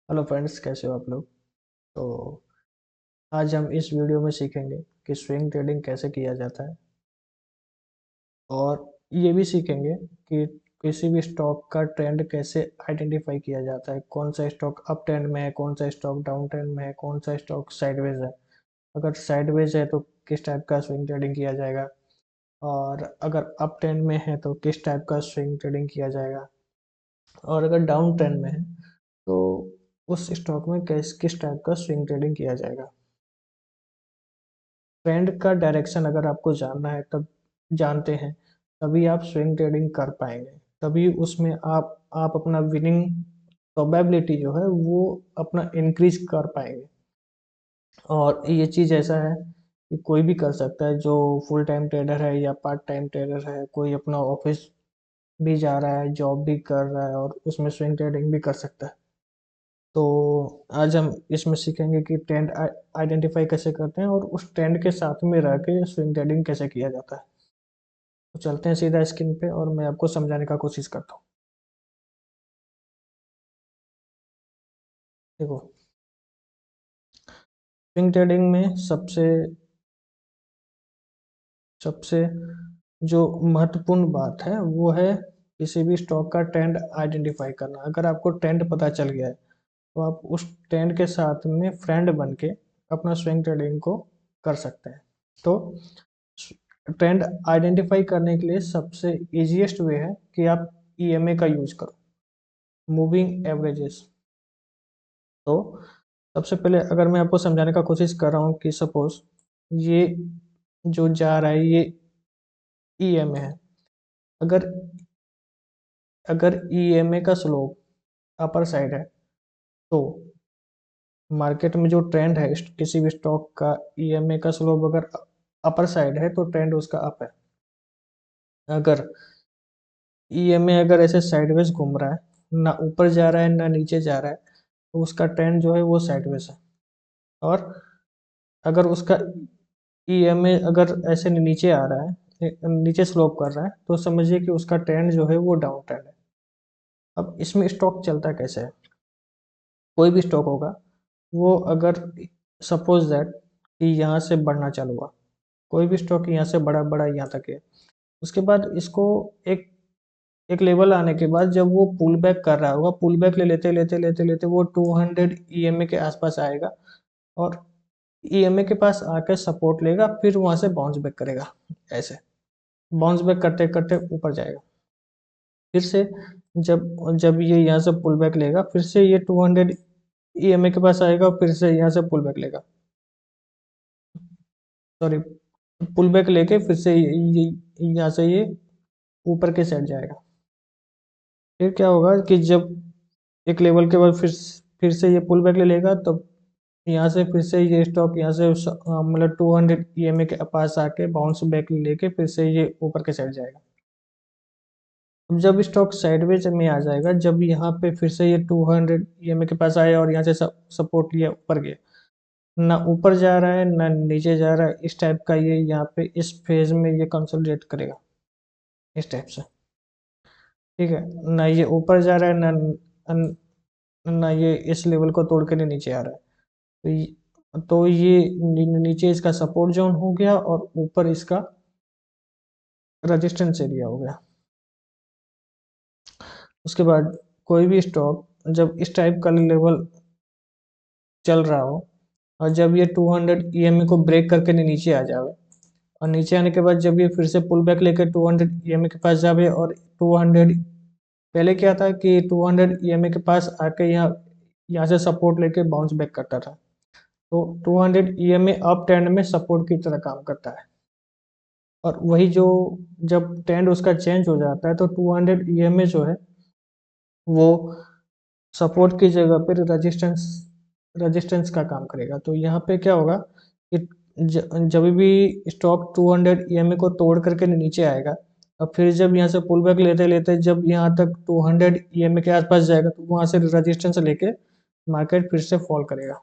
Hello friends, कैसे हो आप लोग। तो आज हम इस वीडियो में सीखेंगे कि स्विंग ट्रेडिंग कैसे किया जाता है, और ये भी सीखेंगे कि किसी भी स्टॉक का ट्रेंड कैसे आइडेंटिफाई किया जाता है। कौन सा स्टॉक अप ट्रेंड में है, कौन सा स्टॉक डाउन ट्रेंड में है, कौन सा स्टॉक साइडवेज है। अगर साइडवेज है तो किस टाइप का स्विंग ट्रेडिंग किया जाएगा, और अगर अप ट्रेंड में है तो किस टाइप का स्विंग ट्रेडिंग किया जाएगा, और अगर डाउन ट्रेंड में है तो उस स्टॉक में किस किस टाइप का स्विंग ट्रेडिंग किया जाएगा। ट्रेंड का डायरेक्शन अगर आपको जानना है, तब जानते हैं तभी आप स्विंग ट्रेडिंग कर पाएंगे। तभी उसमें आप अपना विनिंग प्रोबेबिलिटी जो है वो अपना इंक्रीज कर पाएंगे। और ये चीज़ ऐसा है कि कोई भी कर सकता है, जो फुल टाइम ट्रेडर है या पार्ट टाइम ट्रेडर है। कोई अपना ऑफिस भी जा रहा है, जॉब भी कर रहा है, और उसमें स्विंग ट्रेडिंग भी कर सकता है। तो आज हम इसमें सीखेंगे कि ट्रेंड आइडेंटिफाई कैसे करते हैं और उस ट्रेंड के साथ में रह के स्विंग ट्रेडिंग कैसे किया जाता है। तो चलते हैं सीधा स्क्रीन पे और मैं आपको समझाने का कोशिश करता हूँ। देखो, स्विंग ट्रेडिंग में सबसे सबसे जो महत्वपूर्ण बात है वो है किसी भी स्टॉक का ट्रेंड आइडेंटिफाई करना। अगर आपको ट्रेंड पता चल गया है तो आप उस ट्रेंड के साथ में फ्रेंड बन के अपना स्विंग ट्रेडिंग को कर सकते हैं। तो ट्रेंड आइडेंटिफाई करने के लिए सबसे इजीएस्ट वे है कि आप ईएमए का यूज करो, मूविंग एवरेजेस। तो सबसे पहले अगर मैं आपको समझाने का कोशिश कर रहा हूँ कि सपोज ये जो जा रहा है ये ईएमए है। अगर अगर ईएमए का स्लोप अपर साइड है तो मार्केट में जो ट्रेंड है किसी भी स्टॉक का, ईएमए का स्लोप अगर अपर साइड है तो ट्रेंड उसका अप है। अगर ईएमए अगर ऐसे साइडवेज घूम रहा है, ना ऊपर जा रहा है ना नीचे जा रहा है, तो उसका ट्रेंड जो है वो साइडवेज है। और अगर उसका ईएमए अगर ऐसे नीचे आ रहा है, नीचे स्लोप कर रहा है, तो समझिए कि उसका ट्रेंड जो है वो डाउन ट्रेंड है। अब इसमें स्टॉक चलता कैसे है। कोई भी स्टॉक होगा, वो अगर सपोज दैट कि यहाँ से बढ़ना चालू हुआ, कोई भी स्टॉक यहाँ से बड़ा बड़ा यहाँ तक है, उसके बाद इसको एक एक लेवल आने के बाद जब वो पुल बैक कर रहा होगा, पुल बैक ले लेते लेते लेते लेते वो 200 ईएमए के आसपास आएगा, और ईएमए के पास आकर सपोर्ट लेगा, फिर वहां से बाउंस बैक करेगा। ऐसे बाउंस बैक करते करते ऊपर जाएगा। फिर से जब जब ये यहाँ से पुल बैक लेगा, फिर से ये 200 ईएमए के पास आएगा, फिर से यहाँ से पुल बैक लेगा, सॉरी, पुल बैक लेके फिर से यहाँ से ये ऊपर के साइड जाएगा। फिर क्या होगा कि जब एक लेवल के बाद फिर से ये पुल बैक ले लेगा, तो यहाँ से फिर से ये स्टॉक यहाँ से मतलब 200 ईएमए के पास आके बाउंस बैक लेके फिर से ये ऊपर के साइड जाएगा। अब जब स्टॉक साइडवेज में आ जाएगा, जब यहाँ पे फिर से ये 200 ईएमए के पास आया और यहाँ से सपोर्ट लिया, ऊपर गया, ना ऊपर जा रहा है ना नीचे जा रहा है, इस टाइप का ये यहाँ पे इस फेज में ये कंसोलिडेट करेगा, इस टाइप से। ठीक है, ना ये ऊपर जा रहा है ना ये इस लेवल को तोड़ के नीचे आ रहा है। तो ये नीचे इसका सपोर्ट जोन हो गया और ऊपर इसका रेजिस्टेंस एरिया हो गया। उसके बाद कोई भी स्टॉक जब इस टाइप का लेवल चल रहा हो, और जब ये 200 ईएमए को ब्रेक करके नीचे आ जावे, और नीचे आने के बाद जब ये फिर से पुल बैक लेकर 200 ईएमए के पास जावे, और 200 पहले क्या था कि 200 ईएमए के पास आके यहाँ यहाँ से सपोर्ट लेके बाउंस बैक करता था। तो 200 ईएमए अप ट्रेंड में सपोर्ट की तरह काम करता है। और वही जो जब ट्रेंड उसका चेंज हो जाता है तो 200 ईएमए जो है वो सपोर्ट की जगह पर रेजिस्टेंस रेजिस्टेंस का काम करेगा। तो यहाँ पे क्या होगा कि जब भी स्टॉक 200 ईएमए को तोड़ करके नीचे आएगा, और फिर जब यहाँ से पुल बैक लेते लेते जब यहाँ तक 200 ईएमए के आसपास जाएगा, तो वहां से रेजिस्टेंस लेके मार्केट फिर से फॉल करेगा।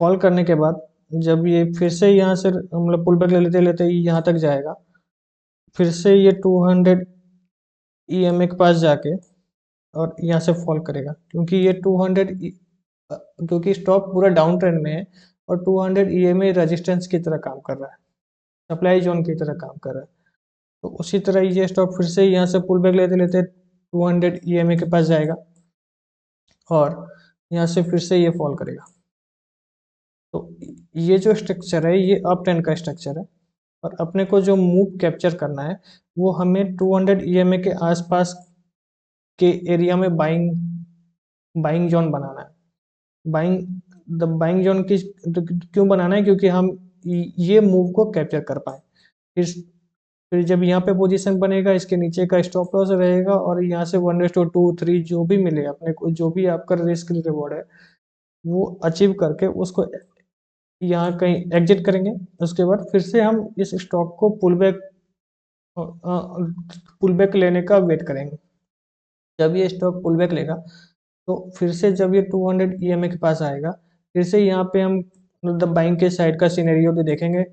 फॉल करने के बाद जब ये फिर से यहाँ से मतलब पुल बैक ले लेते लेते यहाँ तक जाएगा, फिर से ये 200 ईएमए के पास जाके और यहाँ से फॉल करेगा, क्योंकि ये 200 क्योंकि स्टॉक पूरा डाउन ट्रेंड में है और 200 ईएमए रेजिस्टेंस की तरह काम कर रहा है, सप्लाई जोन की तरह काम कर रहा है। तो उसी तरह ये स्टॉक फिर से यहाँ से पुल बैक लेते लेते 200 ईएमए के पास जाएगा और यहाँ से फिर से ये फॉल करेगा। तो ये जो स्ट्रक्चर है ये अप ट्रेंड का स्ट्रक्चर है, और अपने को जो मूव कैप्चर करना है वो हमें 200 ईएमए के आसपास के एरिया में बाइंग जोन बनाना है। बाइंग जोन की क्यों बनाना है, क्योंकि हम ये मूव को कैप्चर कर पाए। फिर जब यहाँ पे पोजीशन बनेगा, इसके नीचे का स्टॉप लॉस रहेगा और यहाँ से 1:2 3 जो भी मिले अपने को, जो भी आपका रिस्क रिवॉर्ड है वो अचीव करके उसको यहाँ कहीं एग्जिट करेंगे। उसके बाद फिर से हम इस स्टॉक को पुल बैक लेने का वेट करेंगे। जब ये स्टॉक पुल बैक लेगा तो फिर से जब ये 200 ईएमए के पास आएगा, फिर से यहाँ पे हम मतलब बाइंग के साइड का सिनेरियो भी देखेंगे।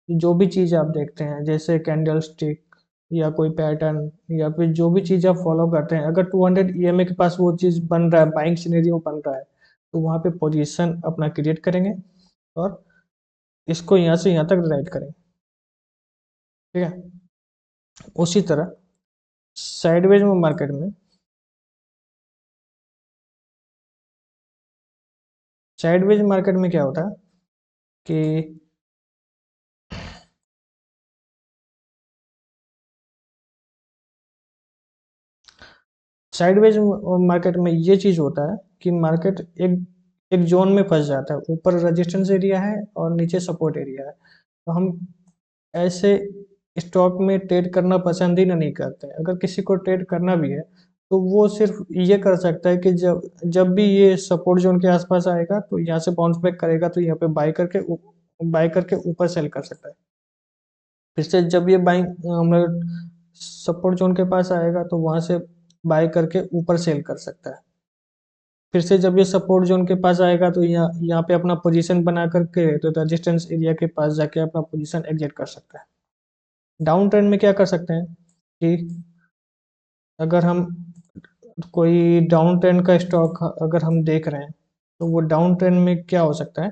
जो भी चीज़ आप देखते हैं जैसे कैंडल स्टिक या कोई पैटर्न या फिर जो भी चीज़ आप फॉलो करते हैं, अगर 200 ईएमए के पास वो चीज़ बन रहा है, बाइंग सिनेरियो बन रहा है, तो वहाँ पे पोजीशन अपना क्रिएट करेंगे और इसको यहाँ से यहाँ तक राइट करेंगे। ठीक है। उसी तरह साइडवेज में मार्केट में क्या होता है कि साइडवेज मार्केट में ये चीज होता है कि मार्केट एक एक जोन में फंस जाता है, ऊपर रेजिस्टेंस एरिया है और नीचे सपोर्ट एरिया है। तो हम ऐसे स्टॉक में ट्रेड करना पसंद ही नहीं करते। अगर किसी को ट्रेड करना भी है तो वो सिर्फ ये कर सकता है कि जब जब भी ये सपोर्ट जोन के आसपास आएगा तो यहाँ से बाउंस बैक करेगा, तो यहाँ पे बाय करके ऊपर सेल कर सकता है। फिर से जब ये बाइंग सपोर्ट जोन के पास आएगा तो वहां से बाय करके ऊपर सेल कर सकता है। फिर से जब ये सपोर्ट जोन के पास आएगा तो यहाँ पे अपना पोजीशन बना करके तो रेजिस्टेंस एरिया के पास जाके अपना पोजीशन एग्जिट कर सकता है। डाउन ट्रेंड में क्या कर सकते हैं कि अगर हम कोई डाउन ट्रेंड का स्टॉक अगर हम देख रहे हैं तो वो डाउन ट्रेंड में क्या हो सकता है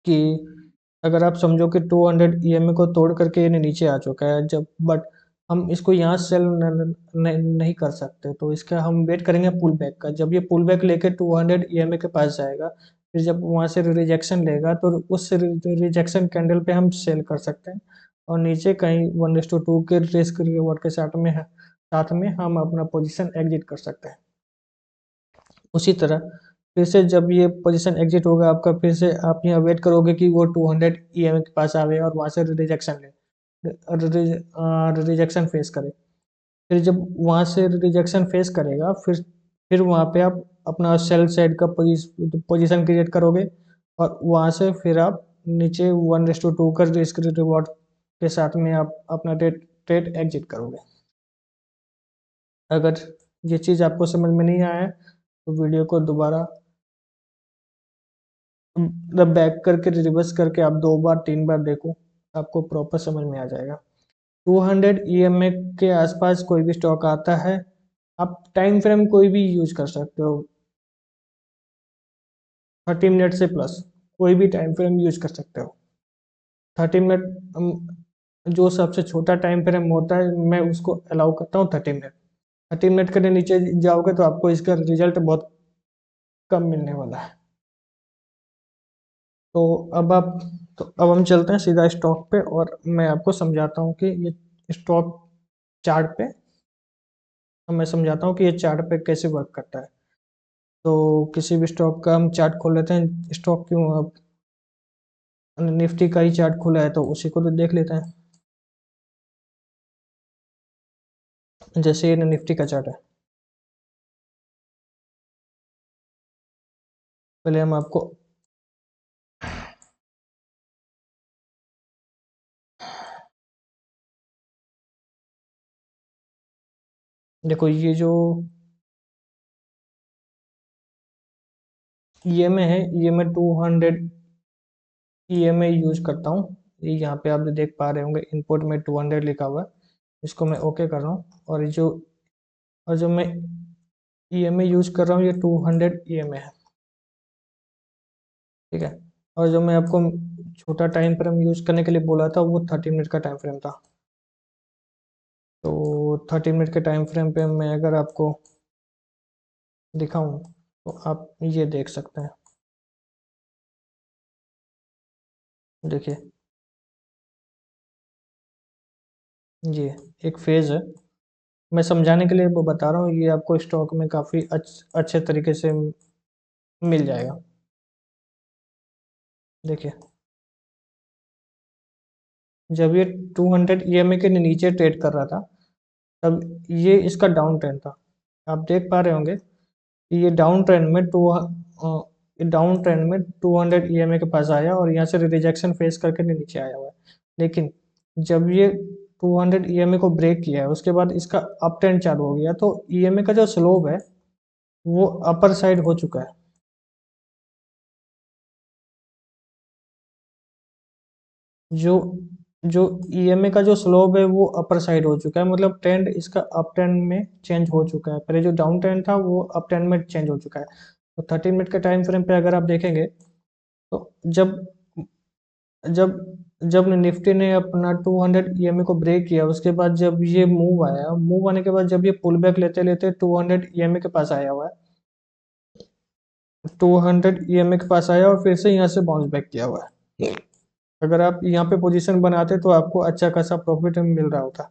कि अगर आप समझो कि 200 ईएमए को तोड़ करके ये नीचे आ चुका है, जब बट हम इसको यहाँ सेल नहीं कर सकते, तो इसका हम वेट करेंगे पुल बैक का। जब ये पुल बैक लेके 200 ईएमए के पास जाएगा, फिर जब वहाँ से रिजेक्शन लेगा तो उस रिजेक्शन कैंडल पे हम सेल कर सकते हैं और नीचे कहीं 1:2 के रिस्क रिवॉर्ड के साथ में हम अपना पोजीशन एग्जिट कर सकते हैं। उसी तरह फिर से जब ये पोजीशन एग्जिट होगा आपका, फिर से आप यहाँ वेट करोगे कि वो 200 ईएमए के पास आवे और वहाँ से रिजेक्शन फेस करे। फिर जब वहाँ से रिजेक्शन फेस करेगा, फिर वहाँ पे आप अपना सेल साइड का पोजीशन क्रिएट करोगे और वहाँ से फिर आप नीचे 1:2 का रिस्क रिवॉर्ड के साथ में आप अपना ट्रेड एग्जिट करोगे। अगर ये चीज़ आपको समझ में नहीं आया है तो वीडियो को दोबारा मतलब बैक करके रिवर्स करके आप 2 बार 3 बार देखो, आपको प्रॉपर समझ में आ जाएगा। 200 ईएमए के आसपास कोई भी स्टॉक आता है, आप टाइम फ्रेम कोई भी यूज कर सकते हो, 30 मिनट से प्लस कोई भी टाइम फ्रेम यूज कर सकते हो। 30 मिनट जो सबसे छोटा टाइम फ्रेम होता है मैं उसको अलाउ करता हूँ 30 मिनट। 30 मिनट के नीचे जाओगे तो आपको इसका रिजल्ट बहुत कम मिलने वाला है। तो अब आप तो अब हम चलते हैं सीधा स्टॉक पे और मैं आपको समझाता हूँ कि ये स्टॉक चार्ट पे मैं समझाता हूँ कि ये चार्ट पे कैसे वर्क करता है। तो किसी भी स्टॉक का हम चार्ट खोल लेते हैं। स्टॉक क्यों अब निफ्टी का ही चार्ट खुला है तो उसी को तो देख लेते हैं। जैसे ये निफ्टी का चार्ट है, पहले हम आपको देखो ये जो ईएमए है, ये मैं 200 ईएमए यूज करता हूँ। ये यहाँ पे आप जो देख पा रहे होंगे इनपुट में 200 लिखा हुआ है, इसको मैं ओके कर रहा हूँ। और ये जो और जो मैं EMA यूज कर रहा हूँ ये 200 EMA है, ठीक है। और जो मैं आपको छोटा टाइम फ्रेम यूज करने के लिए बोला था वो 30 मिनट का टाइम फ्रेम था। तो 30 मिनट के टाइम फ्रेम पे मैं अगर आपको दिखाऊं तो आप ये देख सकते हैं, देखिए ये एक फेज है। मैं समझाने के लिए वो बता रहा हूँ, ये आपको स्टॉक में काफ़ी अच्छे तरीके से मिल जाएगा। देखिए जब ये 200 EMA के नीचे ट्रेड कर रहा था तब ये इसका डाउन ट्रेंड था। आप देख पा रहे होंगे कि ये डाउन ट्रेंड में 200 EMA के पास आया और यहाँ से रिजेक्शन फेस करके नीचे आया हुआ है। लेकिन जब ये 200 EMA को ब्रेक किया है उसके बाद इसका अप ट्रेंड चालू हो गया, तो EMA का जो स्लोप है वो अपर साइड हो चुका है। जो जो EMA का जो स्लोप है वो अपर साइड हो चुका है, मतलब ट्रेंड इसका अप ट्रेंड में चेंज हो चुका है। पहले जो डाउन ट्रेंड था वो अप ट्रेंड में चेंज हो चुका है। तो 30 मिनट के टाइम फ्रेम पे अगर आप देखेंगे तो जब जब जब निफ्टी ने अपना 200 EMA को ब्रेक किया उसके बाद जब ये मूव आया, मूव आने के बाद जब ये पुल बैक लेते लेते 200 EMA के पास आया हुआ है, 200 EMA के पास आया और फिर से यहाँ से बाउंस बैक किया हुआ है। अगर आप यहाँ पे पोजीशन बनाते तो आपको अच्छा खासा प्रॉफिट मिल रहा होता।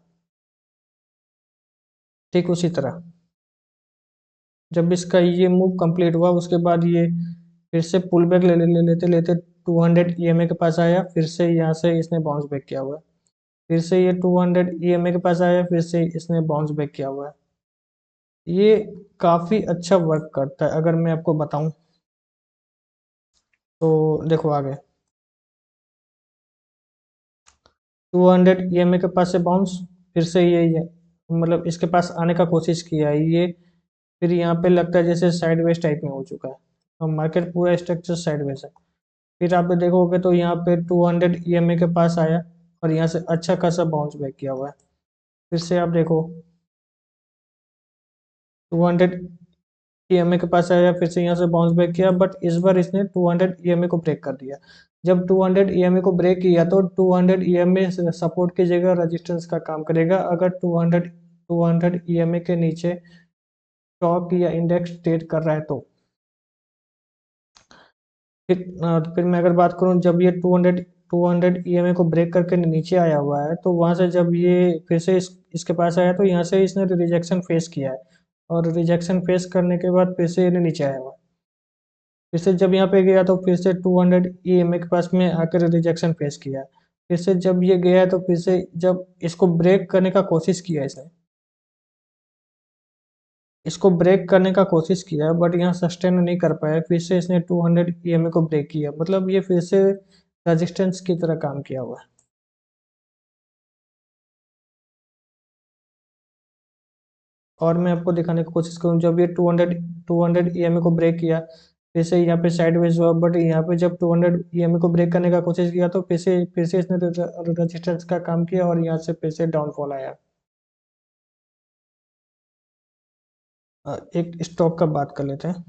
ठीक उसी तरह जब इसका ये मूव कंप्लीट हुआ उसके बाद ये फिर से पुल बैक लेते लेते 200 EMA के पास आया, फिर से यहाँ से इसने बाउंस बैक किया हुआ है। फिर से ये 200 EMA के पास आया, फिर से इसने बाउंस बैक किया हुआ है। ये काफ़ी अच्छा वर्क करता है अगर मैं आपको बताऊं तो। देखो आगे 200 EMA के पास से बाउंस, फिर से ये मतलब इसके पास आने का कोशिश किया है ये, फिर यहाँ पे लगता है जैसे साइडवेज टाइप में हो चुका है और मार्केट पूरा स्ट्रक्चर साइडवेज है। फिर आप देखोगे तो यहाँ पे 200 EMA के पास आया और यहाँ से अच्छा खासा बाउंस बैक किया हुआ है। फिर से आप देखो 200 EMA के पास आया, फिर से यहाँ से बाउंस बैक किया, बट इस बार इसने 200 EMA को ब्रेक कर दिया। जब 200 EMA को ब्रेक किया तो 200 EMA सपोर्ट की जगह रेजिस्टेंस का काम करेगा। अगर 200 EMA के नीचे स्टॉक या इंडेक्स ट्रेड कर रहा है तो फिर मैं अगर बात करूं जब ये 200 EMA को ब्रेक करके नीचे आया हुआ है तो वहां से जब ये फिर से इसके पास आया तो यहाँ से इसने रिजेक्शन फेस किया है और रिजेक्शन फेस करने के बाद फिर से ये नीचे आया हुआ है। फिर से जब यहाँ पे गया तो फिर से 200 EMA के पास में आकर रिजेक्शन फेस किया। फिर से जब ये गया तो फिर से जब इसको ब्रेक करने का कोशिश किया इसने, इसको ब्रेक करने का कोशिश किया बट यहाँ सस्टेन नहीं कर पाया, फिर से इसने 200 EMA को ब्रेक किया, मतलब ये फिर से रेजिस्टेंस की तरह काम किया हुआ है। और मैं आपको दिखाने की कोशिश करूँ जब ये 200 EMA को ब्रेक किया, फिर से यहाँ पे साइडवेज हुआ, बट यहाँ पे जब 200 EMA को ब्रेक करने का कोशिश किया तो फिर से इसने रेजिस्टेंस का काम किया और यहाँ से फिर से डाउनफॉल आया। एक स्टॉक का बात कर लेते हैं,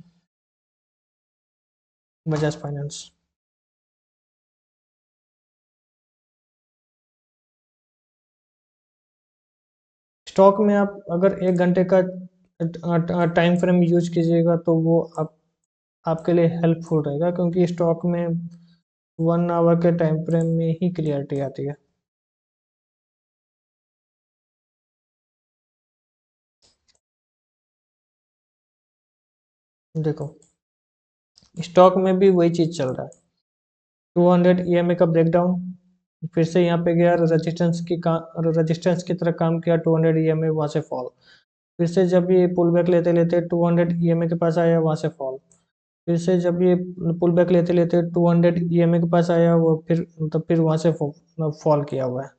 बजाज फाइनेंस। स्टॉक में आप अगर 1 घंटे का टाइम फ्रेम यूज कीजिएगा तो वो आपके लिए हेल्पफुल रहेगा, क्योंकि स्टॉक में 1 आवर के टाइम फ्रेम में ही क्लियरिटी आती है। देखो स्टॉक में भी वही चीज चल रहा है, 200 EMA का ब्रेकडाउन, फिर से यहाँ पे गया रेजिस्टेंस की तरह काम किया, 200 EMA वहां से फॉल, फिर से जब ये पुल बैक लेते लेते 200 EMA के पास आया वहां से फॉल, फिर से जब ये पुल बैक लेते लेते 200 EMA के पास आया वो फिर वहां से फॉल किया हुआ है।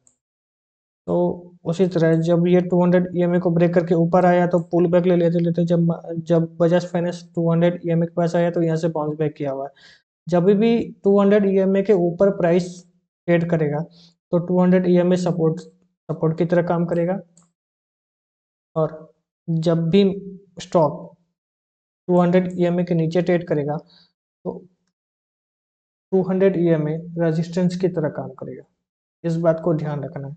तो उसी तरह जब ये 200 EMA को ब्रेक करके ऊपर आया तो पुल बैक ले लेते लेते जब जब बजाज फाइनेंस 200 EMA के पास आया तो यहाँ से बाउंस बैक किया हुआ है। जब भी 200 EMA के ऊपर प्राइस ट्रेड करेगा तो 200 EMA सपोर्ट सपोर्ट की तरह काम करेगा। और जब भी स्टॉक 200 EMA के नीचे ट्रेड करेगा तो 200 EMA रेजिस्टेंस की तरह काम करेगा। इस बात को ध्यान रखना है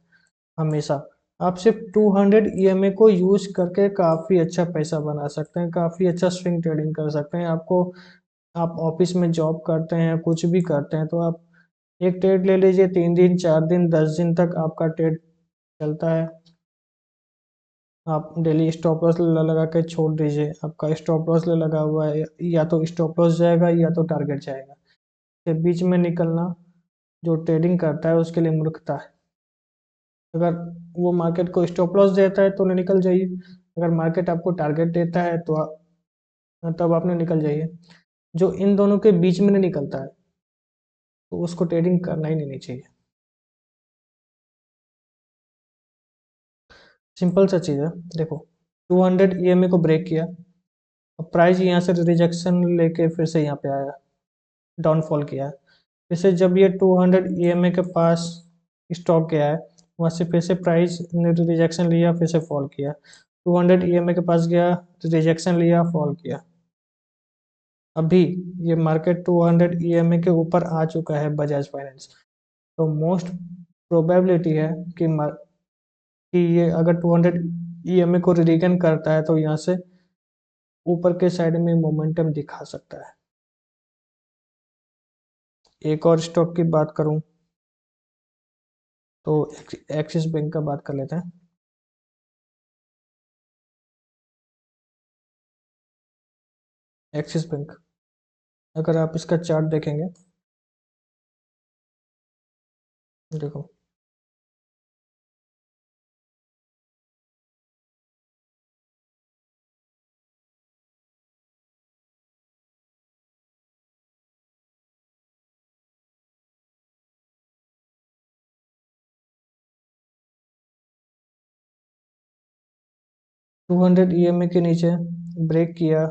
हमेशा। आप सिर्फ 200 EMA को यूज करके काफी अच्छा पैसा बना सकते हैं, काफी अच्छा स्विंग ट्रेडिंग कर सकते हैं। आप ऑफिस में जॉब करते हैं, कुछ भी करते हैं, तो आप एक ट्रेड ले लीजिए, 3 दिन 4 दिन 10 दिन तक आपका ट्रेड चलता है। आप डेली स्टॉप लॉस लगा के छोड़ दीजिए, आपका स्टॉप लॉस लगा हुआ है, या तो स्टॉप लॉस जाएगा या तो टारगेट जाएगा। के बीच में निकलना जो ट्रेडिंग करता है उसके लिए मूर्खता है। अगर वो मार्केट को स्टॉप लॉस देता है तो निकल जाइए, अगर मार्केट आपको टारगेट देता है तो तब आपने निकल जाइए। जो इन दोनों के बीच में नहीं निकलता है तो उसको ट्रेडिंग करना ही नहीं चाहिए। सिंपल सा चीज़ है, देखो 200 EMA को ब्रेक किया, अब प्राइस यहाँ से रिजेक्शन लेके फिर से यहाँ पे आया, डाउनफॉल किया। फिर से जब ये 200 EMA के पास स्टॉक गया है, वहाँ से फिर से प्राइस ने रिजेक्शन लिया, फिर से फॉल किया। 200 EMA के पास गया, रिजेक्शन लिया, फॉल किया। अभी ये मार्केट 200 EMA के ऊपर आ चुका है बजाज फाइनेंस, तो मोस्ट प्रोबेबिलिटी है कि ये अगर 200 EMA को रिगेन करता है तो यहाँ से ऊपर के साइड में मोमेंटम दिखा सकता है। एक और स्टॉक की बात करूं तो एक्सिस बैंक का बात कर लेते हैं। एक्सिस बैंक, अगर आप इसका चार्ट देखेंगे, देखो 200 EMA के नीचे ब्रेक किया,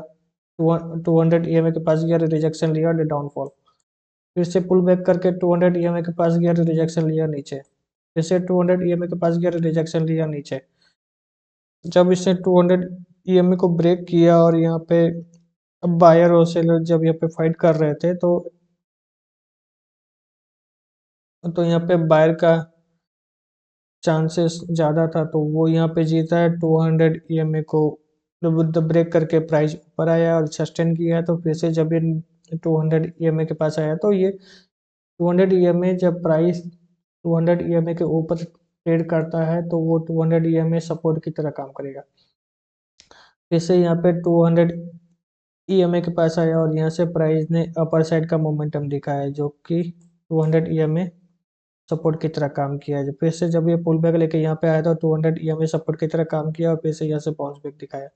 200 EMA के पास गया, रिजेक्शन लिया, डाउनफॉल। फिर से पुल बैक करके 200 EMA के पास गया, रिजेक्शन लिया नीचे। फिर से 200 EMA के पास गया, रिजेक्शन लिया नीचे। जब इसने 200 EMA को ब्रेक किया और यहाँ पे अब बायर और सेलर जब यहाँ पे फाइट कर रहे थे तो यहाँ पे बायर का चांसेस ज़्यादा था, तो वो यहाँ पे जीता है। 200 EMA को ब्रेक करके प्राइस ऊपर आया और सस्टेन किया, तो फिर से जब ये 200 EMA के पास आया तो ये 200 EMA जब प्राइस 200 EMA के ऊपर ट्रेड करता है तो वो 200 EMA सपोर्ट की तरह काम करेगा। फिर से यहाँ पे 200 EMA के पास आया और यहाँ से प्राइस ने अपर साइड का मोमेंटम दिखाया जो कि 200 EMA सपोर्ट की तरह काम किया है। फिर से जब ये पुल बैक लेके यहाँ पे आया था 200 EMA सपोर्ट की तरह काम किया और फिर से यहाँ से बाउंस बैक दिखाया।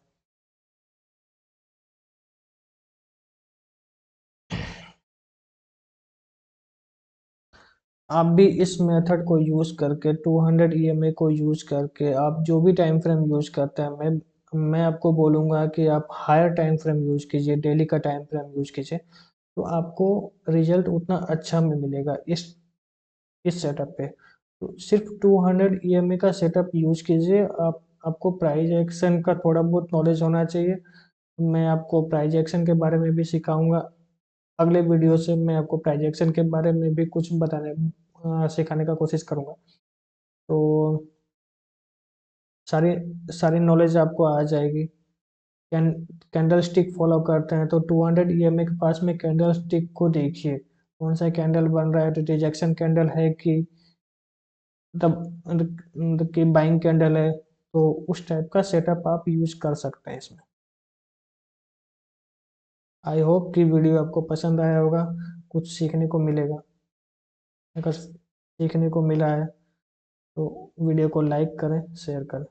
आप भी इस मेथड को यूज करके 200 EMA को यूज करके आप जो भी टाइम फ्रेम यूज करते हैं, मैं आपको बोलूँगा कि आप हायर टाइम फ्रेम यूज कीजिए, डेली का टाइम फ्रेम यूज कीजिए, तो आपको रिजल्ट उतना अच्छा में मिलेगा इस सेटअप पे। तो सिर्फ 200 EMA का सेटअप यूज कीजिए। आपको प्राइस एक्शन का थोड़ा बहुत नॉलेज होना चाहिए। मैं आपको प्राइस एक्शन के बारे में भी सिखाऊंगा। अगले वीडियो से मैं आपको प्राइस एक्शन के बारे में भी कुछ सिखाने का कोशिश करूंगा। तो सारी सारी नॉलेज आपको आ जाएगी। कैंडल स्टिक फॉलो करते हैं तो 200 EMA के पास में कैंडल स्टिक को देखिए, कौन सा कैंडल बन रहा है, तो रिजेक्शन कैंडल है कि की बाइंग कैंडल है, तो उस टाइप का सेटअप आप यूज कर सकते हैं इसमें। आई होप कि वीडियो आपको पसंद आया होगा, कुछ सीखने को मिलेगा। अगर सीखने को मिला है तो वीडियो को लाइक करें, शेयर करें।